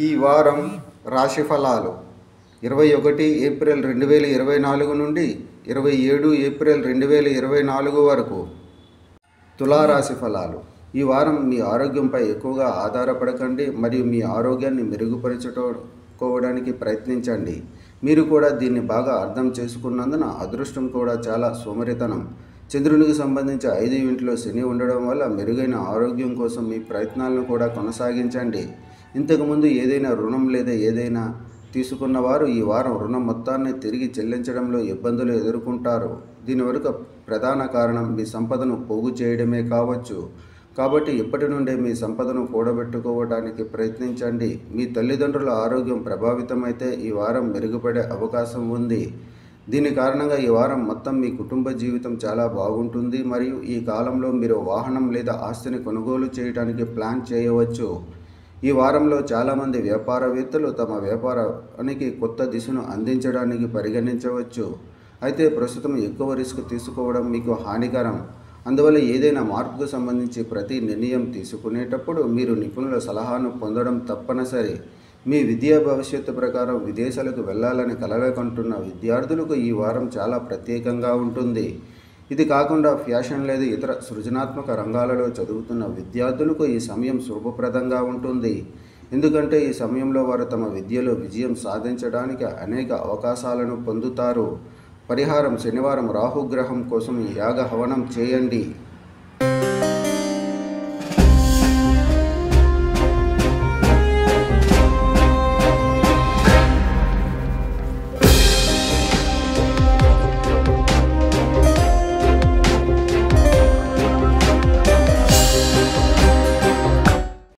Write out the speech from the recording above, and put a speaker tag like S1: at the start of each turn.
S1: ఈ వారం రాశి ఫలాలు 21 ఏప్రిల్ 2024 నుండి 27 ఏప్రిల్ 2024 వరకు. తులారాశి ఫలాలు. ఈ వారం మీ ఆరోగ్యంపై ఎక్కువగా ఆధారపడకండి మరియు మీ ఆరోగ్యాన్ని మెరుగుపరచుకోవడానికి ప్రయత్నించండి. మీరు కూడా దీన్ని బాగా అర్థం చేసుకున్నందున అదృష్టం కూడా చాలా సోమరితనం. చంద్రునికి సంబంధించి 5వ ఇంట్లో శని ఉండడం వల్ల మెరుగైన ఆరోగ్యం కోసం మీ ప్రయత్నాలను కూడా కొనసాగించండి. ఇంతకుముందు ఏదైనా రుణం లేదా ఏదైనా తీసుకున్నవారు ఈ వారం రుణం మొత్తాన్ని తిరిగి చెల్లించడంలో ఇబ్బందులు ఎదుర్కొంటారు. దీని వెనుక ప్రధాన కారణం మీ సంపదను పోగు చేయడమే కావచ్చు. కాబట్టి ఇప్పటి నుండే మీ సంపదను కూడబెట్టుకోవడానికి ప్రయత్నించండి. మీ తల్లిదండ్రుల ఆరోగ్యం ప్రభావితమైతే ఈ వారం మెరుగుపడే అవకాశం ఉంది. దీని కారణంగా ఈ వారం మొత్తం మీ కుటుంబ జీవితం చాలా బాగుంటుంది మరియు ఈ కాలంలో మీరు వాహనం లేదా ఆస్తిని కొనుగోలు చేయడానికి ప్లాన్ చేయవచ్చు. ఈ వారంలో చాలామంది వ్యాపారవేత్తలు తమ వ్యాపారానికి కొత్త దిశను అందించడానికి పరిగణించవచ్చు. అయితే ప్రస్తుతం ఎక్కువ రిస్క్ తీసుకోవడం మీకు హానికరం. అందువల్ల ఏదైనా మార్పుకు సంబంధించి ప్రతి నిర్ణయం తీసుకునేటప్పుడు మీరు నిపుణుల సలహాను పొందడం తప్పనిసరి. మీ విద్యా భవిష్యత్తు ప్రకారం విదేశాలకు వెళ్ళాలని కలలుకంటున్న విద్యార్థులకు ఈ వారం చాలా ప్రత్యేకంగా ఉంటుంది. ఇది కాకుండా ఫ్యాషన్ లేదా ఇతర సృజనాత్మక రంగాలలో చదువుతున్న విద్యార్థులకు ఈ సమయం శుభప్రదంగా ఉంటుంది. ఎందుకంటే ఈ సమయంలో వారు తమ విద్యలో విజయం సాధించడానికి అనేక అవకాశాలను పొందుతారు. పరిహారం: శనివారం రాహుగ్రహం కోసం యాగ హవనం చేయండి.